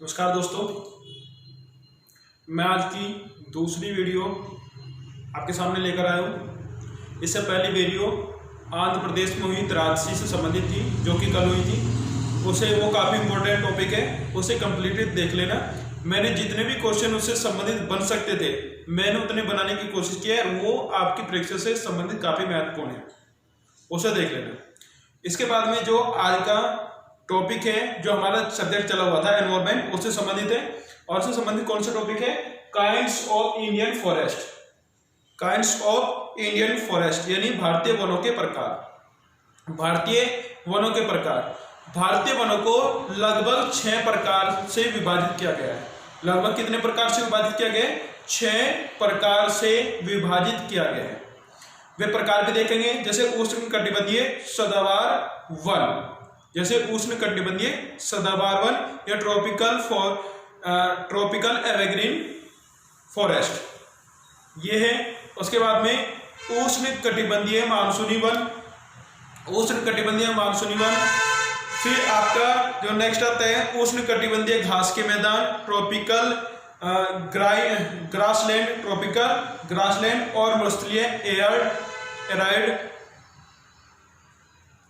नमस्कार दोस्तों, मैं आज की दूसरी वीडियो आपके सामने लेकर आया हूँ। इससे पहली वीडियो आंध्र प्रदेश में हुई त्रासदी से संबंधित थी, जो कि कल हुई थी। उसे वो काफ़ी इम्पोर्टेंट टॉपिक है, उसे कम्प्लीटेड देख लेना। मैंने जितने भी क्वेश्चन उससे संबंधित बन सकते थे मैंने उतने बनाने की कोशिश की है। वो आपकी परीक्षा से संबंधित काफ़ी महत्वपूर्ण है, उसे देख लेना। इसके बाद में जो आज का टॉपिक है, जो हमारा सब्जेक्ट चला हुआ था एनवायरमेंट, उससे संबंधित है। और उससे संबंधित कौन सा टॉपिक है? Kinds of Indian forest. Kinds of Indian forest यानी भारतीय वनों के प्रकार। भारतीय वनों के प्रकार। भारतीय वनों को लगभग 6 प्रकार से विभाजित किया गया है। लगभग कितने प्रकार से विभाजित किया गया है? 6 प्रकार से विभाजित किया गया है। वे प्रकार भी देखेंगे, जैसे उष्णकटिबंधीय सदाबहार वन, जैसे उष्णकटिबंधीय सदाबहार वन या ट्रॉपिकल एवरग्रीन फॉरेस्ट, ये है। उसके बाद में उष्णकटिबंधीय मानसूनी वन, उष्णकटिबंधीय मानसूनी वन। फिर आपका जो नेक्स्ट आता है उष्णकटिबंधीय घास के मैदान, ट्रॉपिकल ग्रासलैंड, ट्रॉपिकल ग्रासलैंड और मरुस्थलीय एराइड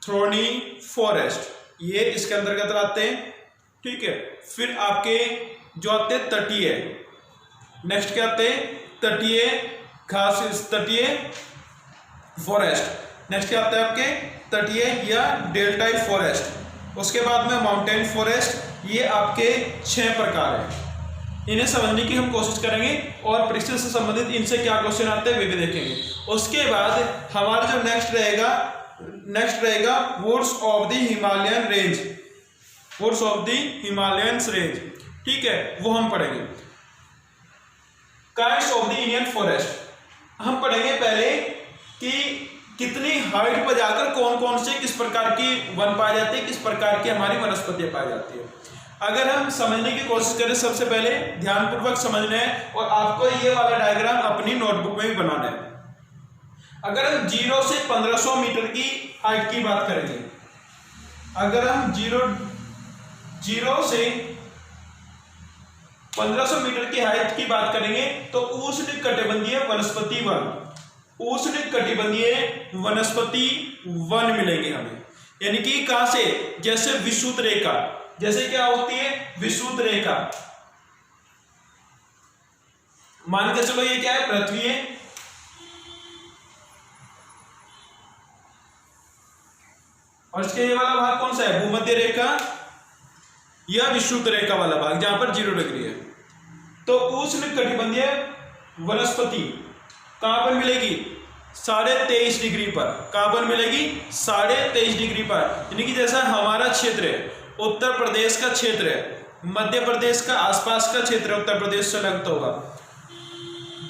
थ्रोनी फॉरेस्ट, ये इसके अंतर्गत आते हैं। ठीक है। फिर आपके जो आते हैं तटीय, नेक्स्ट क्या आते हैं? तटीय घास, तटीय फॉरेस्ट। नेक्स्ट क्या आता है आपके? तटीय या डेल्टाई फॉरेस्ट। उसके बाद में माउंटेन फॉरेस्ट। ये आपके 6 प्रकार हैं। इन्हें समझने की हम कोशिश करेंगे और परीक्षा से संबंधित इनसे क्या क्वेश्चन आते हैं वे भी देखेंगे। उसके बाद हमारा जो नेक्स्ट रहेगा woods of the Himalayan range, woods of the Himalayan range. ठीक है, वो हम पढ़ेंगे। Kinds of the Indian forest हम पढ़ेंगे पहले कि कितनी हाइट पर जाकर कौन कौन से किस प्रकार की वन पाए जाते हैं, किस प्रकार की हमारी वनस्पतियां पाई जाती है। अगर हम समझने की कोशिश करें, सबसे पहले ध्यानपूर्वक समझना है और आपको ये वाला डायग्राम अपनी नोटबुक में भी बनाना है। अगर हम 0 से 1500 मीटर की हाइट की बात करेंगे, अगर हम 0 से 1500 मीटर की हाइट की बात करेंगे तो उष्णकटिबंधीय वनस्पति वन, उष्णकटिबंधीय वनस्पति वन मिलेंगे हमें। यानी कि कहां से? जैसे विषुवत रेखा, जैसे क्या होती है? विषुवत रेखा। मान के चलो ये क्या है? पृथ्वी है। और इसके ये वाला भाग कौन सा है? भूमध्य रेखा या विषुवत रेखा वाला भाग, जहां पर 0 डिग्री है। तो उष्णकटिबंधीय वनस्पति कहां पर मिलेगी? 23.5 डिग्री पर। कहां पर मिलेगी? 23.5 डिग्री पर। यानी कि जैसा हमारा क्षेत्र है, उत्तर प्रदेश का क्षेत्र है, मध्य प्रदेश का आसपास का क्षेत्र है, उत्तर प्रदेश से लगता होगा,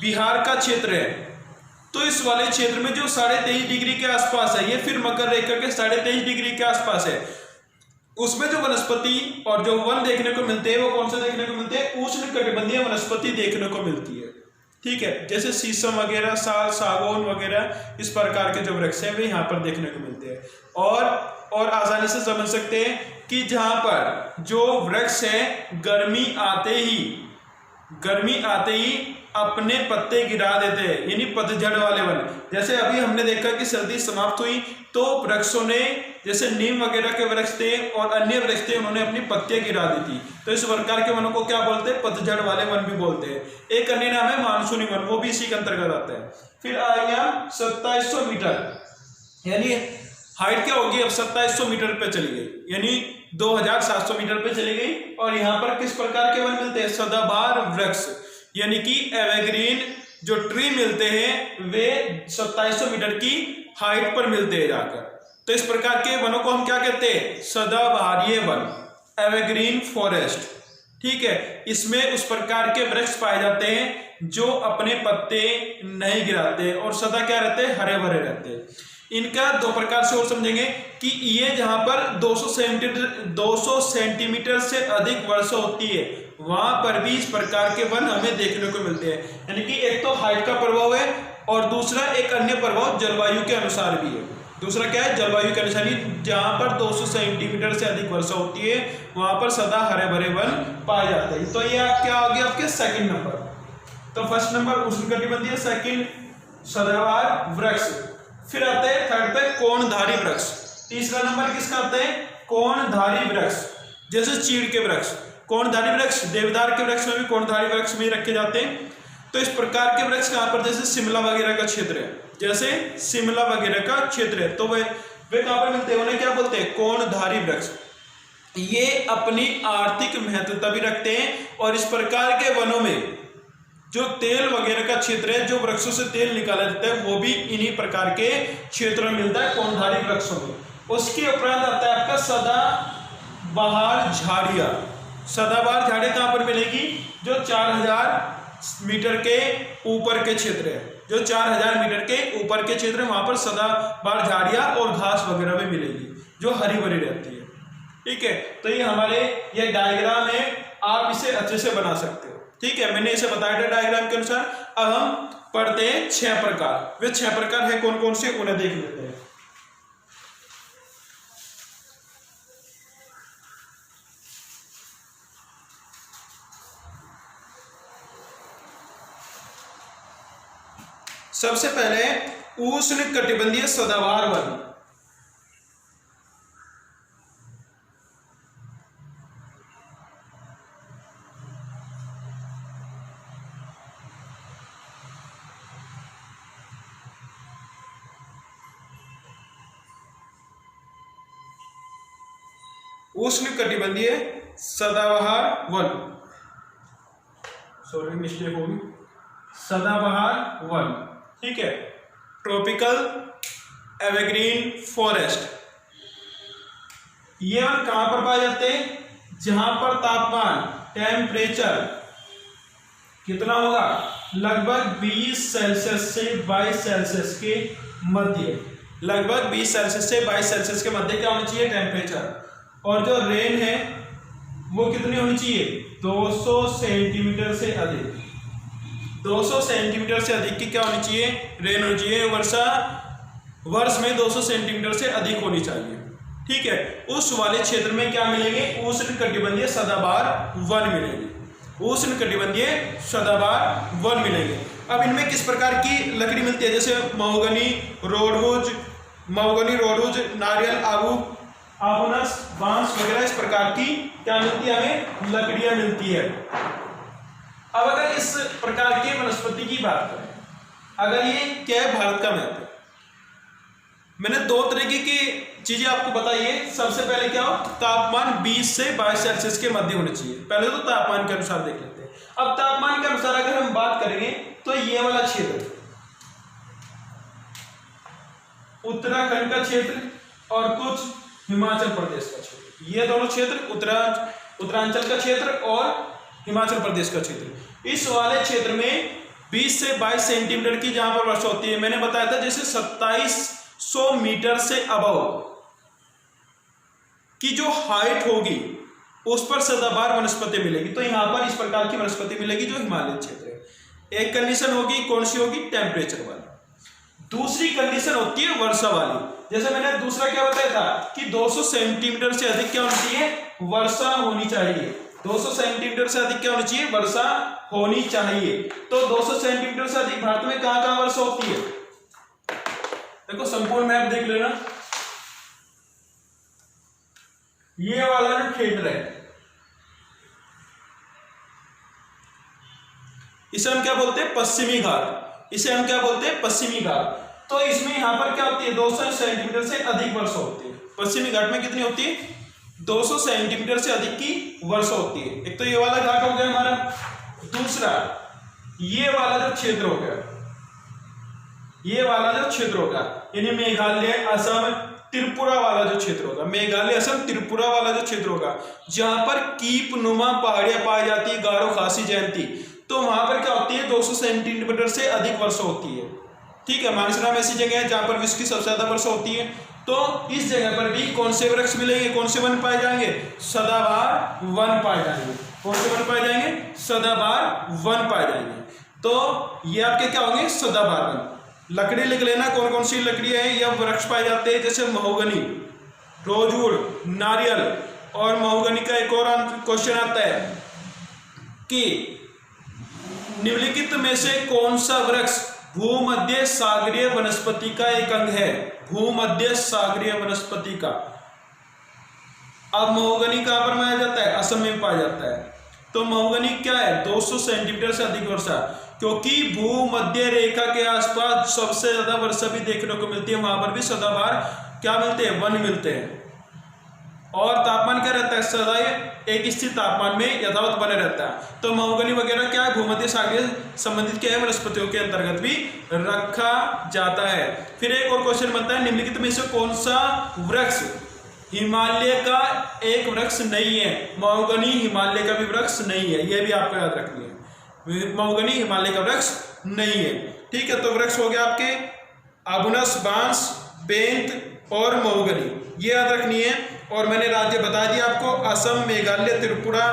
बिहार का क्षेत्र है, तो इस वाले क्षेत्र में जो 23.5 डिग्री के आसपास है, ये फिर मकर रेखा के 23.5 डिग्री के आसपास है, उसमें जो वनस्पति और जो वन देखने को मिलते हैं वो कौन से देखने को मिलते हैं? उष्णकटिबंधीय वनस्पति देखने को मिलती है। ठीक है, जैसे शीशम वगैरह, साल, सागौन वगैरह, इस प्रकार के जो वृक्ष हैं वे यहाँ पर देखने को मिलते हैं। और आसानी से समझ सकते हैं कि जहाँ पर जो वृक्ष है गर्मी आते ही अपने पत्ते गिरा देते हैं, यानी पतझड़ वाले वन। जैसे अभी हमने देखा कि सर्दी समाप्त हुई तो वृक्षों ने, जैसे नीम वगैरह के वृक्ष थे और अन्य वृक्ष थे, उन्होंने अपनी पत्तियां गिरा दी थी। तो इस प्रकार के वनों को क्या बोलते हैं? पतझड़ वाले वन भी बोलते हैं। एक अन्य नाम है मानसूनी वन, वो भी इसी के अंतर्गत आता है। फिर आ गया 2700 मीटर, यानी हाइट क्या होगी? अब 2700 मीटर पे चली गई, यानी 2700 मीटर पे चली गई। और यहाँ पर किस प्रकार के वन मिलते हैं? सदाबहार वृक्ष, यानी कि एवरग्रीन जो ट्री मिलते हैं वे 2700 मीटर की हाइट पर मिलते हैं जाकर। तो इस प्रकार के वनों को हम क्या कहते हैं? सदाबहारीय वन, एवरग्रीन फॉरेस्ट। ठीक है, इसमें उस प्रकार के वृक्ष पाए जाते हैं जो अपने पत्ते नहीं गिराते और सदा क्या रहते हैं? हरे भरे रहते हैं। इनका 2 प्रकार से और समझेंगे कि ये जहां पर 200 सेंटीमीटर से अधिक वर्षा होती है, वहां पर भी इस प्रकार के वन हमें देखने को मिलते हैं। यानी कि एक तो हाइट का प्रभाव है और दूसरा एक अन्य प्रभाव जलवायु के अनुसार भी है। दूसरा क्या है, जलवायु की निशानी, जहां पर 200 सेंटीमीटर से अधिक वर्षा होती है वहां पर सदा हरे भरे वन पाए जाते हैं। तो ये क्या हो गया आपके सेकंड नंबर। तो फर्स्ट नंबर उष्णकटिबंधीय, सेकंड सदाबहार वृक्ष। फिर आते हैं थर्ड पे कोणधारी वृक्ष। तीसरा नंबर किसका आता है, कोणधारी वृक्ष। जैसे चीड़ के वृक्ष, कोणधारी वृक्ष, देवदार के वृक्ष में भी कोणधारी वृक्ष में रखे जाते हैं। तो इस प्रकार के वृक्ष कहां पर, जैसे शिमला वगैरह का क्षेत्र है, जैसे शिमला वगैरह का क्षेत्र है, तो वे कहां पर मिलते हैं, उन्हें क्या बोलते हैं, कोणधारी वृक्ष। ये अपनी आर्थिक महत्वता भी रखते हैं और इस प्रकार के वनों में जो तेल वगैरह का क्षेत्र है, जो वृक्षों से तेल निकाला जाता है, वो भी इन्हीं प्रकार के क्षेत्रों में मिलता है, कोणधारी वृक्षों में। उसके उपरांत आता है आपका सदाबहार झाड़ियां। सदाबहार झाड़ियां कहां पर मिलेगी, जो 4000 मीटर के ऊपर के क्षेत्र है, जो 4000 मीटर के ऊपर के क्षेत्र है, वहां पर सदाबहार झाड़ियां और घास वगैरह भी मिलेगी जो हरी भरी रहती है। ठीक है, तो ये हमारे ये डायग्राम है, आप इसे अच्छे से बना सकते हो। ठीक है, मैंने इसे बताया था डायग्राम के अनुसार। अब हम पढ़ते हैं 6 प्रकार। वे 6 प्रकार है कौन कौन से, उन्हें देख लेते हैं। सबसे पहले उष्णकटिबंधीय सदाबहार वन। उष्णकटिबंधीय सदाबहार वन, सॉरी मिस्टेक होगी, सदाबहार वन। ठीक है, ट्रॉपिकल एवरग्रीन फॉरेस्ट। ये वन कहां पर पाए जाते हैं, जहां पर तापमान, टेम्परेचर कितना होगा, लगभग 20 सेल्सियस से 22 सेल्सियस के मध्य, लगभग 20 सेल्सियस से 22 सेल्सियस के मध्य क्या होना चाहिए टेम्परेचर। और जो रेन है वो कितनी होनी चाहिए, 200 सेंटीमीटर से अधिक। 200 सेंटीमीटर से अधिक की क्या होनी चाहिए, रेन होनी चाहिए। वर्षा वर्ष में 200 सेंटीमीटर से अधिक होनी चाहिए। ठीक है, उस वाले क्षेत्र में क्या मिलेंगे, उष्णकटिबंधीय सदाबहार वन मिलेंगे, उष्णकटिबंधीय सदाबहार वन मिलेंगे। अब इनमें किस प्रकार की लकड़ी मिलती है, जैसे महोगनी, रोडवुड, नारियल, आबूनस, बांस वगैरह, इस प्रकार की क्या मिलती है, हमें लकड़ियां मिलती है। अब अगर इस प्रकार की वनस्पति की बात करें, अगर ये क्या है, भारत का मैप है, मैंने 2 तरीके की चीजें आपको बताई है। सबसे पहले क्या हो, तापमान 20 से 22 सेल्सियस के मध्य होना चाहिए। पहले तो तापमान के अनुसार देख लेते हैं। अब तापमान के अनुसार अगर हम बात करेंगे तो ये वाला क्षेत्र, उत्तराखंड का क्षेत्र और कुछ हिमाचल प्रदेश का क्षेत्र, ये दोनों क्षेत्र, उत्तरांचल का क्षेत्र और हिमाचल प्रदेश का क्षेत्र, इस वाले क्षेत्र में 20 से 22 सेंटीमीटर की जहां पर वर्षा होती है। मैंने बताया था जैसे 2700 मीटर से अबव की जो हाइट होगी उस पर सदाबहार वनस्पति मिलेगी। तो यहां पर इस प्रकार की वनस्पति मिलेगी जो हिमालय क्षेत्र है। एक कंडीशन होगी, कौन सी होगी, टेम्परेचर वाली। दूसरी कंडीशन होती है वर्षा वाली। जैसे मैंने दूसरा क्या बताया था कि 200 सेंटीमीटर से अधिक क्या होनी चाहिए, वर्षा होनी चाहिए। 200 सेंटीमीटर से अधिक क्या होनी चाहिए, वर्षा होनी चाहिए। तो 200 सेंटीमीटर से अधिक भारत में कहां कहां वर्षा होती है, देखो संपूर्ण मैप देख लेना। ये वाला जो क्षेत्र है इसे हम क्या बोलते हैं, पश्चिमी घाट। इसे हम क्या बोलते हैं, पश्चिमी घाट। तो इसमें यहां पर क्या होती है, 200 सेंटीमीटर से अधिक वर्षा होती है। पश्चिमी घाट में कितनी होती है, 200 सेंटीमीटर से अधिक की वर्षा होती है। एक तो ये वाला घाट हो गया हमारा, दूसरा ये वाला जो क्षेत्र हो गया, ये वाला जो क्षेत्र होगा यानी मेघालय, असम, त्रिपुरा वाला जो क्षेत्र होगा, मेघालय, असम, त्रिपुरा वाला जो क्षेत्र होगा, जहां पर कीपनुमा पहाड़ियां पाई जाती है, गारो, खासी, जयंती, तो वहां पर क्या होती है, 200 सेंटीमीटर से अधिक वर्षा होती है। ठीक है, मानसरोवर ऐसी जगह है जहां पर विश्व की सबसे ज्यादा वर्षा होती है। तो इस जगह पर भी कौन से वृक्ष मिलेंगे, कौन से वन पाए जाएंगे, सदाबहार वन पाए जाएंगे। कौन से वन पाए जाएंगे, सदाबहार वन पाए जाएंगे। तो ये आपके क्या होंगे, सदाबहार वन। लकड़ी लिख लेना कौन कौन सी लकड़ियां हैं या वृक्ष पाए जाते हैं, जैसे महोगनी, रोजवुड, नारियल। और महोगनी का एक और क्वेश्चन आता है कि निम्नलिखित में से कौन सा वृक्ष भूमध्य सागरीय वनस्पति का एक अंग है, भूमध्य सागरीय वनस्पति का। अब महोगनी कहां पर पाया जाता है, असम में पाया जाता है। तो महोगनी क्या है, 200 सेंटीमीटर से अधिक वर्षा, क्योंकि भूमध्य रेखा के आसपास सबसे ज्यादा वर्षा भी देखने को मिलती है, वहां पर भी सदाबहार क्या मिलते हैं, वन मिलते हैं। और तापमान क्या रहता है, सदैव एक स्थिर तापमान में यथावत बने रहता है। तो महोगनी वगैरह क्या है, भूमध्य सागरीय संबंधित क्या है, वनस्पतियों के अंतर्गत भी रखा जाता है। फिर एक और क्वेश्चन बनता है, निम्नलिखित में से कौन सा वृक्ष हिमालय का एक वृक्ष नहीं है। महोगनी हिमालय का भी वृक्ष नहीं है, यह भी आपको याद रखनी है, महोगनी हिमालय का वृक्ष नहीं है। ठीक है, तो वृक्ष हो गया आपके अबुनस, बांस, बेंत और महोगनी, ये याद रखनी है। और मैंने राज्य बता दिया आपको, असम, मेघालय, त्रिपुरा,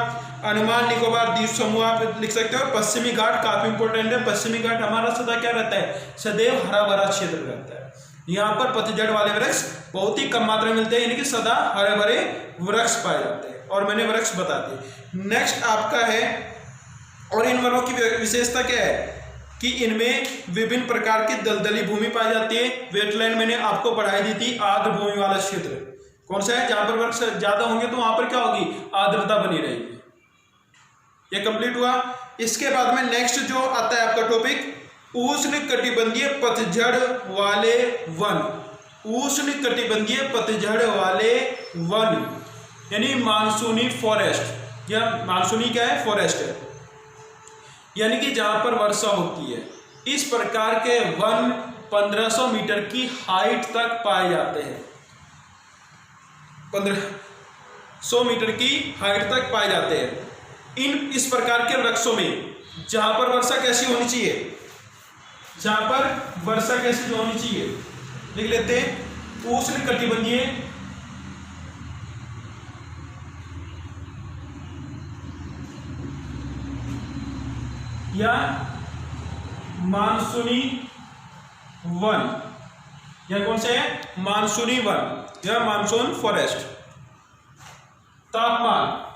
अंडमान निकोबार द्वीप समूह आप लिख सकते हो। पश्चिमी घाट काफी इंपॉर्टेंट है, पश्चिमी घाट हमारा सदा क्या रहता है, सदैव हरा भरा क्षेत्र रहता है। यहाँ पर पतझड़ वाले वृक्ष बहुत ही कम मात्रा में मिलते हैं, यानी कि सदा हरे भरे वृक्ष पाए जाते हैं। और मैंने वृक्ष बता दिए। नेक्स्ट आपका है, और इन वनों की विशेषता क्या है कि इनमें विभिन्न प्रकार की दलदली भूमि पाई जाती है। वेटलैंड मैंने आपको पढ़ाई दी थी, आर्द्र भूमि वाला क्षेत्र कौन सा है, जहां पर वृक्ष ज्यादा होंगे तो वहां पर क्या होगी, आर्द्रता बनी रहेगी। ये कंप्लीट हुआ। इसके बाद में नेक्स्ट जो आता है आपका टॉपिक, उष्ण कटिबंधीय पतझड़ वाले वन। उष्ण कटिबंधीय पतझड़ वाले वन यानी मानसूनी फॉरेस्ट, या मानसूनी क्या है, फॉरेस्ट है, यानी कि जहां पर वर्षा होती है। इस प्रकार के वन 1500 मीटर की हाइट तक पाए जाते हैं, 1500 मीटर की हाइट तक पाए जाते हैं। इस प्रकार के वृक्षों में जहां पर वर्षा कैसी होनी चाहिए, जहां पर वर्षा कैसी होनी चाहिए लिख लेते हैं, उष्ण कटिबंधीय या मानसूनी वन, या कौन से है, मानसूनी वन या मानसून फॉरेस्ट। तापमान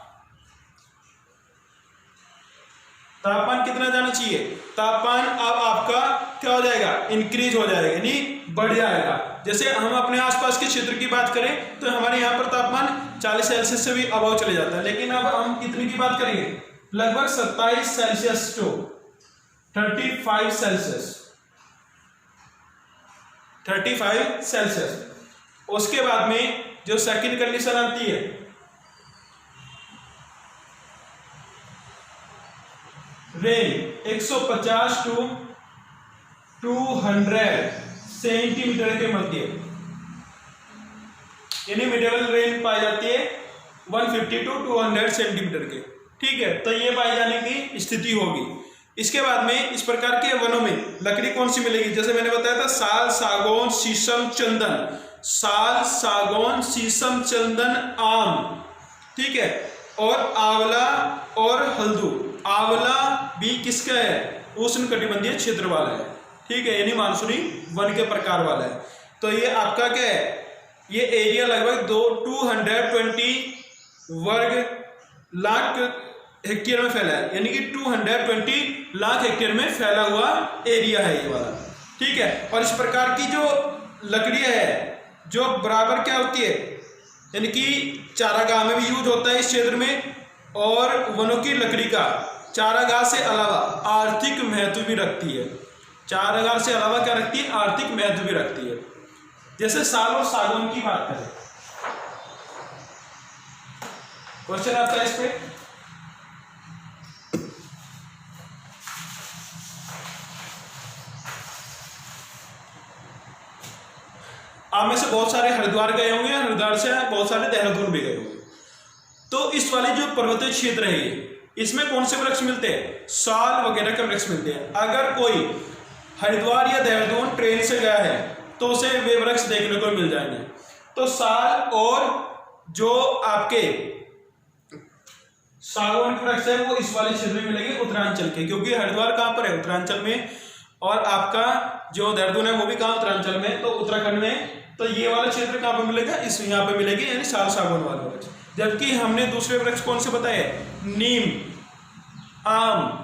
कितना जाना चाहिए, तापमान अब आपका क्या हो जाएगा, इंक्रीज हो जाएगा, यानी बढ़ जाएगा। जैसे हम अपने आसपास के क्षेत्र की बात करें तो हमारे यहाँ पर तापमान 40 सेल्सियस से भी अबव चले जाता है, लेकिन अब हम कितने की बात करेंगे, लगभग 27 सेल्सियस टू 35 सेल्सियस, 35 सेल्सियस। उसके बाद में जो सेकंड कंडीशन आती है, रेन 150 टू 200 सेंटीमीटर के मध्य, यानी मिडिल रेन पाई जाती है 150 टू 200 सेंटीमीटर के। ठीक है, तो ये पाई जाने की स्थिति होगी। इसके बाद में इस प्रकार के वनों में लकड़ी कौन सी मिलेगी, जैसे मैंने बताया था, साल, सागौन, शीशम, चंदन। साल, सागौन, शीशम, चंदन, आम, ठीक है, और आंवला और हल्दू। आंवला भी किसका है, उष्ण कटिबंधीय क्षेत्र वाला है, ठीक है, यानी मानसूनी वन के प्रकार वाला है। तो ये आपका क्या है, ये एरिया लगभग 220 वर्ग लाख हेक्टेयर में फैला है, यानी कि 220 लाख हेक्टेयर में फैला हुआ एरिया है ये वाला। ठीक है, और इस प्रकार की जो लकड़ियां है जो बराबर क्या होती है, यानी कि चारागाह में भी यूज होता है इस क्षेत्र में, और वनों की लकड़ी का चारागाह से अलावा आर्थिक महत्व भी रखती है। चारागाह से अलावा क्या रखती है, आर्थिक महत्व भी रखती है। जैसे साल और सागौन की बात करें, क्वेश्चन आता है इस पे, आप में से बहुत सारे हरिद्वार गए होंगे, हरिद्वार से बहुत सारे देहरादून भी गए होंगे। तो इस वाले जो पर्वतीय क्षेत्र है इसमें कौन से वृक्ष मिलते हैं, साल वगैरह के वृक्ष मिलते हैं। अगर कोई हरिद्वार या देहरादून ट्रेन से गया है तो उसे वे वृक्ष देखने को मिल जाएंगे। तो साल और जो आपके सागौन के वृक्ष है वो इस वाले क्षेत्र में मिलेंगे, उत्तरांचल के, क्योंकि हरिद्वार कहाँ पर है, उत्तरांचल में, और आपका जो देहरादून है वो भी कहाँ, उत्तरांचल में, तो उत्तराखंड में। तो ये वाला क्षेत्र कहाँ पे मिलेगा, इस यहाँ पे मिलेगी, यानी साल सागौन वाला वृक्ष। जबकि हमने दूसरे वृक्ष कौन से बताए, नीम, आम,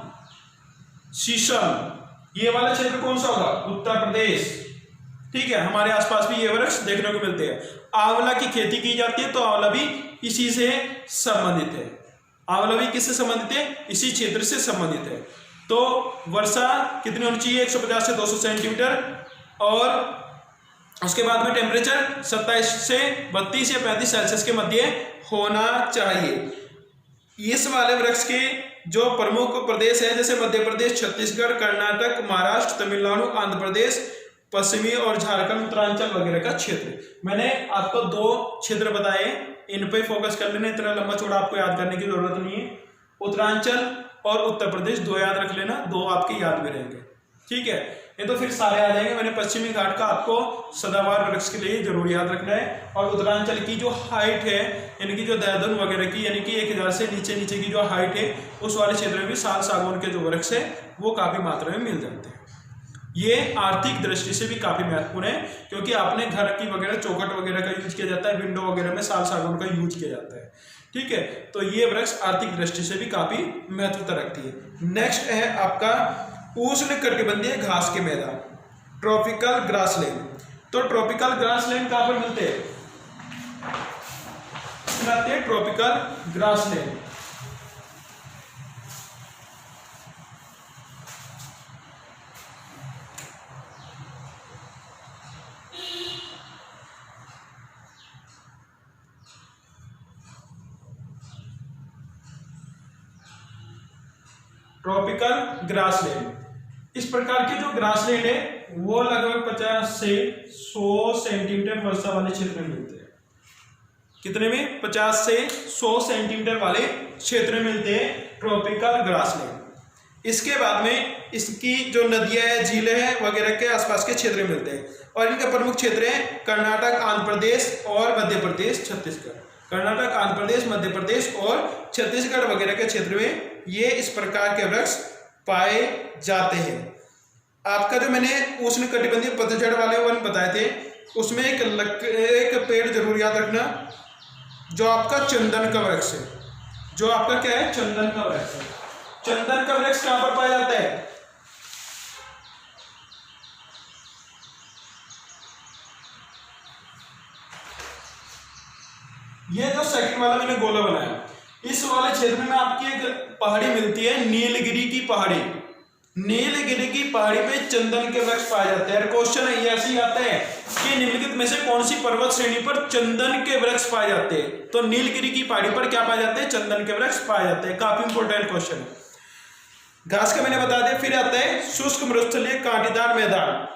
शीशम, ये वाला क्षेत्र कौन सा होगा, उत्तर प्रदेश। ठीक है, हमारे आसपास भी ये वृक्ष देखने को मिलते हैं। आंवला की खेती की जाती है, तो आंवला भी इसी से संबंधित है। आंवला भी किससे संबंधित है, इसी क्षेत्र से संबंधित है। तो वर्षा कितनी होनी चाहिए, 150 से 200 सेंटीमीटर, और उसके बाद में टेम्परेचर 27 से 32 या 35 सेल्सियस के मध्य होना चाहिए। इस वाले वृक्ष के जो प्रमुख प्रदेश है, जैसे मध्य प्रदेश, छत्तीसगढ़, कर्नाटक, महाराष्ट्र, तमिलनाडु, आंध्र प्रदेश, पश्चिमी और झारखंड, उत्तरांचल वगैरह का क्षेत्र। मैंने आपको 2 क्षेत्र बताए, इन पे फोकस कर लेना, इतना लंबा चौड़ा आपको याद करने की जरूरत नहीं है। उत्तरांचल और उत्तर प्रदेश 2 याद रख लेना, 2 आपके याद भी रहेंगे। ठीक है, ये तो फिर सारे आ जाएंगे। मैंने पश्चिमी घाट का आपको सदाबहार वृक्ष के लिए जरूर याद रखना है। और उत्तरांचल की जो हाइट है, यानी कि जो देहरादून वगैरह की, यानी कि 1000 से नीचे की जो हाइट है, उस वाले क्षेत्र में भी साल सागौन के जो वृक्ष है वो काफी मात्रा में मिल जाते हैं। ये आर्थिक दृष्टि से भी काफी महत्वपूर्ण है, क्योंकि आपने घर की वगैरह चौखट वगैरह का यूज किया जाता है, विंडो वगैरह में साल सागौन का यूज किया जाता है। ठीक है, तो ये वृक्ष आर्थिक दृष्टि से भी काफी महत्वता रखती है। नेक्स्ट है आपका उष्ण कटिबंधीय घास के मैदान, ट्रॉपिकल ग्रासलैंड। तो ट्रॉपिकल ग्रासलैंड कहां पर मिलते हैं, ट्रॉपिकल ग्रासलैंड। ट्रॉपिकल ग्रासलैंड, इस प्रकार के जो ग्रासलैंड है वो लगभग 50 से 100 सेंटीमीटर वर्षा वाले क्षेत्र में मिलते हैं। कितने में, 50 से 100 सेंटीमीटर वाले क्षेत्र में मिलते हैं ट्रॉपिकल ग्रासलैंड। इसके बाद में इसकी जो नदियां है, झीलें हैं वगैरह के आसपास के क्षेत्र में मिलते हैं। और इनके प्रमुख क्षेत्र हैं कर्नाटक, आंध्र प्रदेश और मध्य प्रदेश, छत्तीसगढ़। कर्नाटक, आंध्र प्रदेश, मध्य प्रदेश और छत्तीसगढ़ वगैरह के क्षेत्र में ये इस प्रकार के वृक्ष पाए जाते हैं। आपका जो मैंने उष्ण कटिबंधीय पतझड़ वाले वन बताए थे, उसमें एक पेड़ जरूर याद रखना, जो आपका चंदन का वृक्ष है। जो आपका क्या है, चंदन का वृक्ष है। चंदन का वृक्ष कहां पर पाया जाता है, ये जो सेकंड वाला मैंने गोला बनाया, इस वाले क्षेत्र में आपकी एक पहाड़ी मिलती है, नीलगिरी की पहाड़ी। नीलगिरी की पहाड़ी पे चंदन के वृक्ष पाए जाते हैं। क्वेश्चन ये ऐसे ही आता है कि निम्नलिखित में से कौन सी पर्वत श्रेणी पर चंदन के वृक्ष पाए जाते हैं, तो नीलगिरी की पहाड़ी पर क्या पाए जाते हैं, चंदन के वृक्ष पाए जाते हैं। काफी इंपॉर्टेंट क्वेश्चन है। घास का मैंने बता दिया। फिर आता है शुष्क मरुस्थलीय कांटेदार मैदान।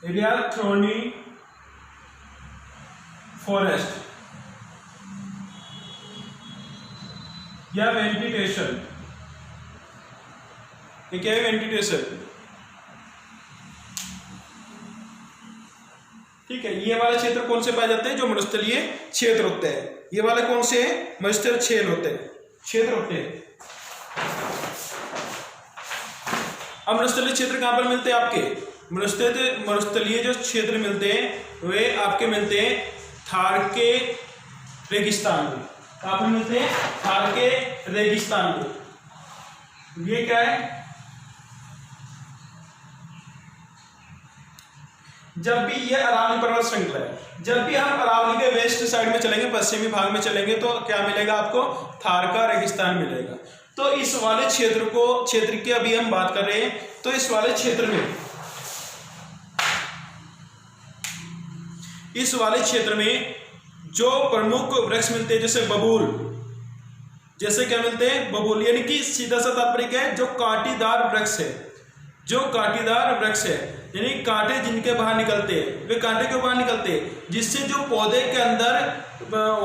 एरिया थ्रोनी फॉरेस्ट या वेंटिटेशन, ये क्या है, वेंटिटेशन। ठीक है, ये वाले क्षेत्र कौन से पाए जाते हैं, जो मरुस्थलीय क्षेत्र होते हैं। ये वाले कौन से हैं, मरुस्थलीय क्षेत्र होते हैं। अब मरुस्थलीय क्षेत्र कहां पर मिलते हैं आपके, मरुस्थलीय जो क्षेत्र मिलते हैं वे आपके मिलते हैं थार के रेगिस्तान में। कहां पर मिलते हैं, थार के रेगिस्तान में। ये क्या है, जब भी ये अरावली पर्वत श्रृंखला है, जब भी हम अरावली के वेस्ट साइड में चलेंगे, पश्चिमी भाग में चलेंगे, तो क्या मिलेगा आपको, थार का रेगिस्तान मिलेगा। तो इस वाले क्षेत्र की अभी हम बात कर रहे हैं, तो इस वाले क्षेत्र में जो प्रमुख वृक्ष मिलते हैं, जैसे बबूल, जैसे क्या मिलते हैं, बबूल, यानी कि सीधा सा तात्पर्य क्या है, जो कांटेदार वृक्ष है, जो कांटेदार वृक्ष है, यानी कांटे जिनके बाहर निकलते हैं, वे कांटे क्यों बाहर निकलते हैं, जिससे जो पौधे के अंदर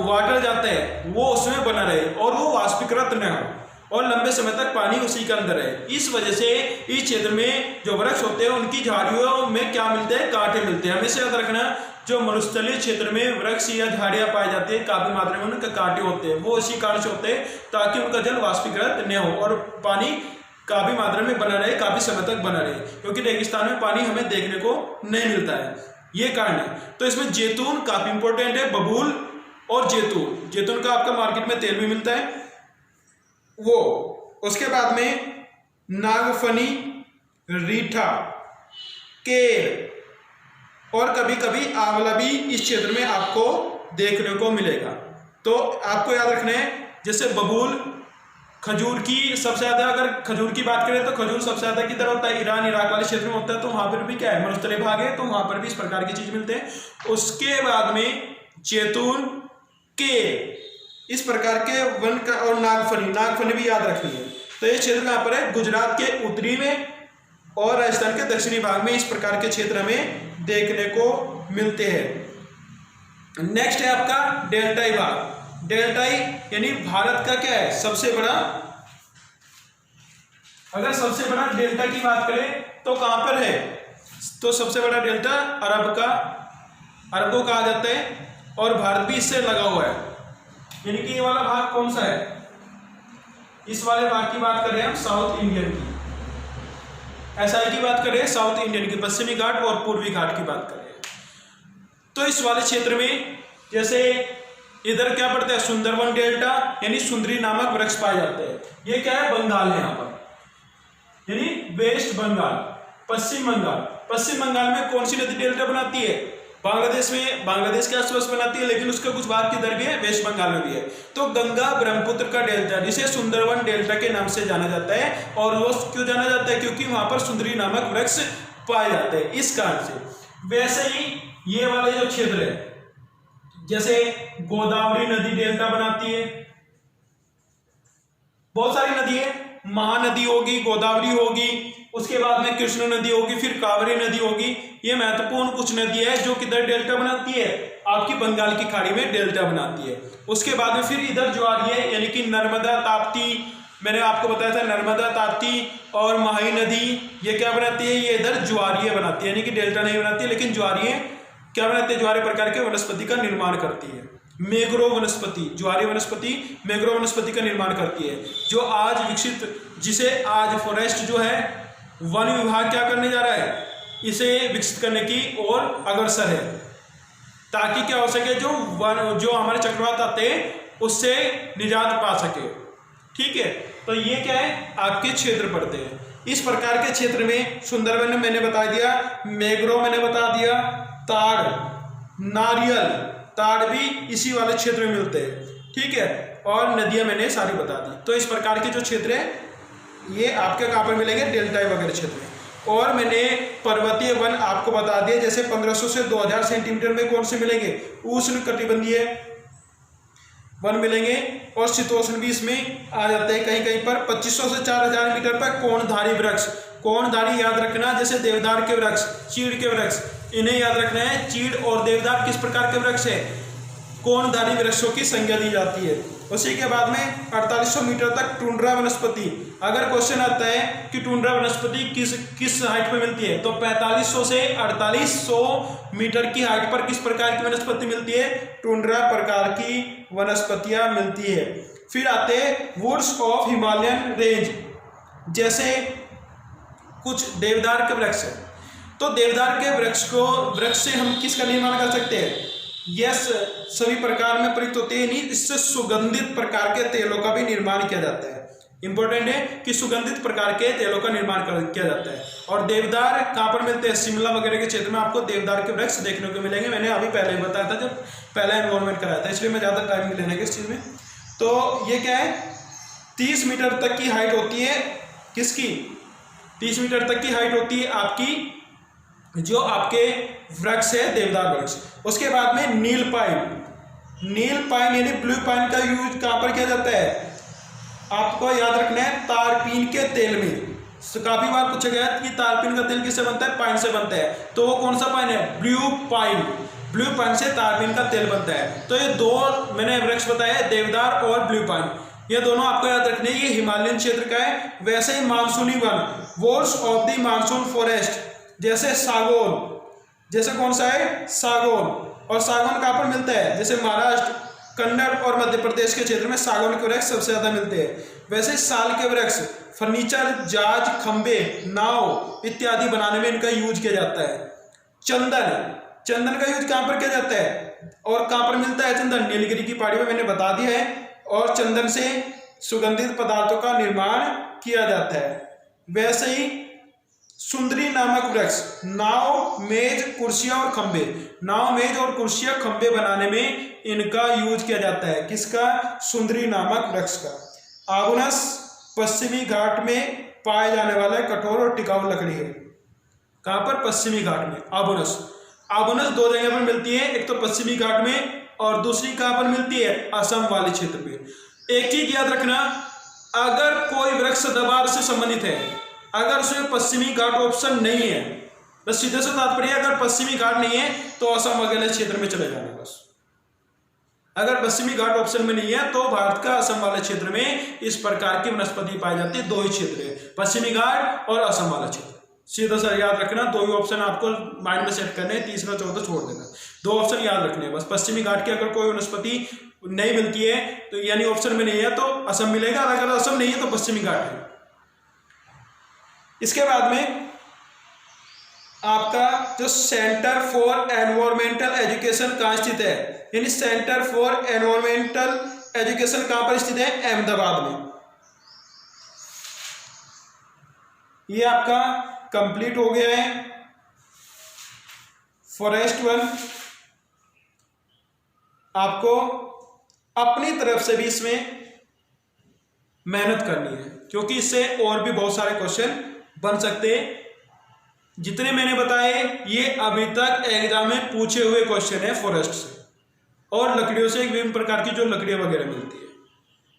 वाटर जाता है वो उसमें बना रहे और वो वाष्पीकृत न हो। और लंबे समय तक पानी उसी के अंदर है। इस वजह से इस क्षेत्र में जो वृक्ष होते हैं उनकी झाड़ियों में क्या मिलते हैं, कांटे मिलते हैं। हमेशा याद रखना, जो मरुस्थलीय क्षेत्र में वृक्ष या झाड़ियां पाई जाती है काफी मात्रा में उनके कांटे होते हैं, वो इसी कारण से होते हैं ताकि उनका जल वाष्पीकृत न हो और पानी काफी मात्रा में बना रहे, काफी समय तक बना रहे, क्योंकि रेगिस्तान में पानी हमें देखने को नहीं मिलता है, ये कारण है। तो इसमें जैतून काफी इंपॉर्टेंट है, बबूल और जैतून। जैतून का आपका मार्केट में तेल भी मिलता है वो। उसके बाद में नागफनी, रीठा, केर और कभी कभी आंवला भी इस क्षेत्र में आपको देखने को मिलेगा। तो आपको याद रखना है, जैसे बबूल, खजूर की सबसे ज्यादा, अगर खजूर की बात करें तो खजूर सबसे ज्यादा किधर होता है, ईरान इराक वाले क्षेत्र में होता है, तो वहां पर भी क्या है, मरुस्थलीय भाग है, तो वहां पर भी इस प्रकार की चीज मिलते हैं। उसके बाद में जैतून के इस प्रकार के वन का, और नागफनी भी याद रखनी है। तो ये क्षेत्र कहां पर है, गुजरात के उत्तरी में और राजस्थान के दक्षिणी भाग में इस प्रकार के क्षेत्र हमें देखने को मिलते हैं। नेक्स्ट है आपका डेल्टाई भाग। डेल्टाई यानी भारत का क्या है, सबसे बड़ा, अगर सबसे बड़ा डेल्टा की बात करें तो कहां पर है, तो सबसे बड़ा डेल्टा अरब को कहा जाता है और भारत भी इससे लगा हुआ है। यानी कि ये वाला भाग कौन सा है, इस वाले भाग की बात कर रहे हैं हम साउथ इंडियन की, एसआई की बात कर रहे हैं, साउथ इंडियन की, पश्चिमी घाट और पूर्वी घाट की बात कर रहे हैं। तो इस वाले क्षेत्र में जैसे इधर क्या पड़ता है, सुंदरवन डेल्टा यानी सुंदरी नामक वृक्ष पाए जाते हैं। ये क्या है, बंगाल है यहाँ पर, यानी वेस्ट बंगाल, पश्चिम बंगाल में कौन सी नदी डेल्टा बनाती है, बांग्लादेश में, बांग्लादेश के आसपास बनाती है, लेकिन उसका कुछ भाग किधर भी है, वेस्ट बंगाल में भी है। तो गंगा ब्रह्मपुत्र का डेल्टा, जिसे सुंदरवन डेल्टा के नाम से जाना जाता है, और वो क्यों जाना जाता है, क्योंकि वहां पर सुंदरी नामक वृक्ष पाए जाते हैं, इस कारण से। वैसे ही ये वाले जो क्षेत्र है, जैसे गोदावरी नदी डेल्टा बनाती है, बहुत सारी नदी है, महानदी होगी, गोदावरी होगी, उसके बाद में कृष्ण नदी होगी, फिर कावेरी नदी होगी। ये महत्वपूर्ण कुछ नदी है जो किधर डेल्टा बनाती है, आपकी बंगाल की खाड़ी में डेल्टा बनाती है। उसके बाद में फिर इधर जो आ रही है, यानी कि नर्मदा, ताप्ती, मैंने आपको बताया था नर्मदा, ताप्ती और महाई नदी, ये क्या बनाती है, ये इधर ज्वारीय बनाती है, यानी कि डेल्टा नहीं बनाती है, लेकिन ज्वारीय क्या बनाती है, ज्वारीय प्रकार के वनस्पति का निर्माण करती है। मैंग्रोव वनस्पति, ज्वारीय वनस्पति मैंग्रोव वनस्पति का निर्माण करती है, जो आज विकसित, जिसे आज फॉरेस्ट जो है वन विभाग क्या करने जा रहा है, इसे विकसित करने की ओर अग्रसर है, ताकि क्या हो सके, जो हमारे चक्रवात आते हैं उससे निजात पा सके। ठीक है, तो ये क्या है, आपके क्षेत्र पड़ते हैं। इस प्रकार के क्षेत्र में सुंदरवन मैंने बता दिया, मैंग्रोव मैंने बता दिया, ताड़, नारियल, ताड़ भी इसी वाले क्षेत्र में मिलते हैं। ठीक है, और नदियां मैंने सारी बता दी। तो इस प्रकार के जो क्षेत्र है ये आपके कहाँ पर मिलेंगे, डेल्टाई वगैरह क्षेत्र में। और मैंने पर्वतीय वन आपको बता दिए, जैसे 1500 से 2000 सेंटीमीटर में कौन से मिलेंगे, उष्ण कटिबंधीय वन मिलेंगे, और शीतोष्ण भी इसमें आ जाते हैं कहीं कहीं पर। 2500 से 4000 मीटर पर कोणधारी वृक्ष, कोणधारी याद रखना, जैसे देवदार के वृक्ष, चीड़ के वृक्ष, इन्हें याद रखना है। चीड़ और देवदार किस प्रकार के वृक्ष है, कोणधारी वृक्षों की संज्ञा दी जाती है। उसी के बाद में 4800 मीटर तक टुंड्रा वनस्पति। अगर क्वेश्चन आता है कि टुंड्रा वनस्पति किस हाइट पर मिलती है, तो 4500 से 4800 मीटर की हाइट पर किस प्रकार की वनस्पति मिलती है, टुंड्रा प्रकार की वनस्पतियां मिलती है। फिर आते हैं वुड्स ऑफ हिमालयन रेंज, जैसे कुछ देवदार के वृक्ष है। तो देवदार के वृक्ष से हम किसका निर्माण कर सकते हैं, यस, सभी प्रकार में प्रयुक्त होते हैं, नहीं, इससे सुगंधित प्रकार के तेलों का भी निर्माण किया जाता है। इंपॉर्टेंट है कि सुगंधित प्रकार के तेलों का निर्माण किया जाता है। और देवदार कहाँ पर मिलते हैं, शिमला वगैरह के क्षेत्र में आपको देवदार के वृक्ष देखने को मिलेंगे। मैंने अभी पहले बताया था जब पहला एनवायरमेंट कराया था, इसलिए मैं ज़्यादा टाइम नहीं लेने इस चीज़ में। तो ये क्या है, 30 मीटर तक की हाइट होती है, किसकी, 30 मीटर तक की हाइट होती है आपकी, जो आपके वृक्ष है देवदार वृक्ष। उसके बाद में नील पाइन यानी ब्लू पाइन का यूज कहाँ पर किया जाता है, आपको याद रखना है, तारपीन के तेल में। काफी बार पूछा गया कि तारपीन का तेल किससे बनता है, पाइन से बनता है। तो वो कौन सा पाइन है, ब्लू पाइन से तारपीन का तेल बनता है। तो ये दो मैंने वृक्ष बताए, देवदार और ब्लू पाइन। ये दोनों आपको याद रखने, ये हिमालयन क्षेत्र का है। वैसे ही मानसूनी one, walls of the monsoon forest, जैसे सागौन, जैसे कौन सा है सागौन, और सागौन कहाँ पर मिलता है, जैसे महाराष्ट्र, कन्नड़ और मध्य प्रदेश के क्षेत्र में सागौन के वृक्ष सबसे ज्यादा मिलते हैं। वैसे साल के वृक्ष फर्नीचर, जहाज, खंबे, नाव इत्यादि बनाने में इनका यूज किया जाता है। चंदन, चंदन का यूज कहाँ पर किया जाता है और कहाँ पर मिलता है चंदन, नीलगिरी की पहाड़ी में, मैंने बता दिया है। और चंदन से सुगंधित पदार्थों का निर्माण किया जाता है। वैसे ही सुंदरी नामक वृक्ष नाव, मेज, कुर्सियां और खंबे, नाव, मेज और कुर्सियां, खंबे बनाने में इनका यूज किया जाता है। किसका, सुंदरी नामक वृक्ष का। आगुनस पश्चिमी घाट में पाए जाने वाला कठोर और टिकाऊ लकड़ी है। कहां पर, पश्चिमी घाट में। आगुनस, आगुनस दो जगह पर मिलती है, एक तो पश्चिमी घाट में और दूसरी कहां पर मिलती है, असम वाले क्षेत्र पे। एक चीज याद रखना, अगर कोई वृक्ष सदाबहार से संबंधित है, अगर उसमें पश्चिमी घाट ऑप्शन नहीं है, बस सीधे से तात्पर्य, अगर पश्चिमी घाट नहीं है तो असम वगैरह क्षेत्र में चले जाना बस। अगर पश्चिमी घाट ऑप्शन में नहीं है तो भारत का असम वाले क्षेत्र में इस प्रकार की वनस्पति पाई जाती है। दो ही क्षेत्र है, पश्चिमी घाट और असम वाला क्षेत्र। सीधा सा याद रखना, दो ही ऑप्शन आपको माइंड में सेट करने हैं, तीसरा चौथा छोड़ देना। दो ऑप्शन याद रखने हैं बस। पश्चिमी घाट की अगर कोई वनस्पति नहीं मिलती है तो यानी ऑप्शन में नहीं है तो असम मिलेगा, अगर असम नहीं है तो पश्चिमी घाट है। इसके बाद में आपका जो सेंटर फॉर एनवायरमेंटल एजुकेशन कहाँ स्थित है, यानी सेंटर फॉर एनवायरमेंटल एजुकेशन कहाँ पर स्थित है, अहमदाबाद में। ये आपका कंप्लीट हो गया है फॉरेस्ट वन। आपको अपनी तरफ से भी इसमें मेहनत करनी है क्योंकि इससे और भी बहुत सारे क्वेश्चन बन सकते हैं। जितने मैंने बताए ये अभी तक एग्जाम में पूछे हुए क्वेश्चन है फॉरेस्ट से और लकड़ियों से विभिन्न प्रकार की जो लकड़ियां वगैरह मिलती है,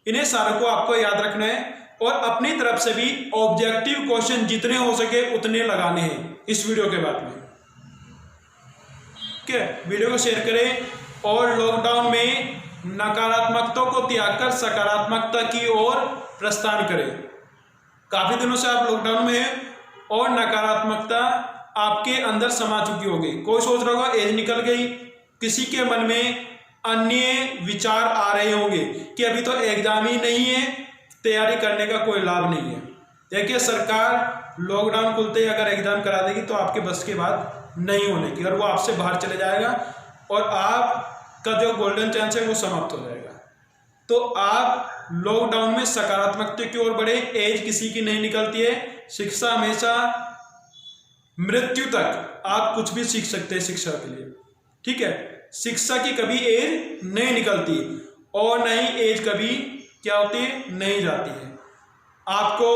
इन्हें सारों को आपको याद रखना है और अपनी तरफ से भी ऑब्जेक्टिव क्वेश्चन जितने हो सके उतने लगाने हैं इस वीडियो के बाद में। ठीक है, वीडियो को शेयर करें और लॉकडाउन में नकारात्मकता को त्याग कर सकारात्मकता की ओर प्रस्थान करें। काफी दिनों से आप लॉकडाउन में हैं और नकारात्मकता आपके अंदर समा चुकी होगी। कोई सोच रहा होगा एज निकल गई, किसी के मन में अन्य विचार आ रहे होंगे कि अभी तो एग्जाम ही नहीं है, तैयारी करने का कोई लाभ नहीं है। देखिए, सरकार लॉकडाउन खुलते ही अगर एग्जाम करा देगी तो आपके बस की बात नहीं होने की और वो आपसे बाहर चले जाएगा और आपका जो गोल्डन चांस है वो समाप्त हो जाएगा। तो आप लॉकडाउन में सकारात्मकता की ओर बढ़े। एज किसी की नहीं निकलती है, शिक्षा हमेशा मृत्यु तक आप कुछ भी सीख सकते हैं शिक्षा के लिए। ठीक है, शिक्षा की कभी एज नहीं निकलती और नहीं एज कभी क्या होती है, नहीं जाती है। आपको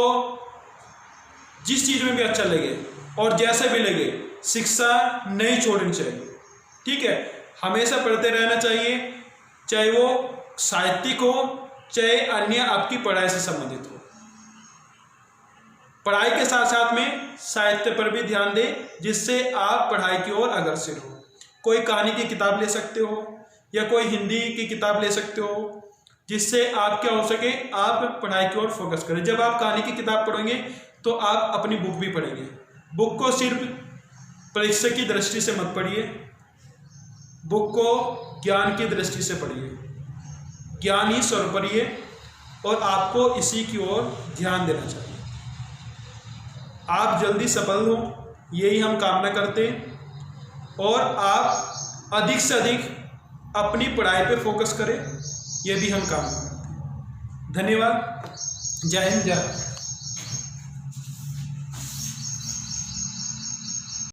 जिस चीज में भी अच्छा लगे और जैसे भी लगे शिक्षा नहीं छोड़नी चाहिए। ठीक है, हमेशा पढ़ते रहना चाहिए, चाहे वो साहित्यिक हो चाहे अन्य आपकी पढ़ाई से संबंधित हो। पढ़ाई के साथ साथ में साहित्य पर भी ध्यान दें जिससे आप पढ़ाई की ओर अग्रसर हो। कोई कहानी की किताब ले सकते हो या कोई हिंदी की किताब ले सकते हो जिससे आप क्या हो सके, आप पढ़ाई की ओर फोकस करें। जब आप कहानी की किताब पढ़ेंगे तो आप अपनी बुक भी पढ़ेंगे। बुक को सिर्फ परीक्षा की दृष्टि से मत पढ़िए, बुक को ज्ञान की दृष्टि से पढ़िए। ज्ञान ही सर्वोपरि है और आपको इसी की ओर ध्यान देना चाहिए। आप जल्दी सफल हो यही हम कामना करते हैं और आप अधिक से अधिक अपनी पढ़ाई पर फोकस करें, यह भी हम कामना करते हैं। धन्यवाद। जय हिंद, जय भारत।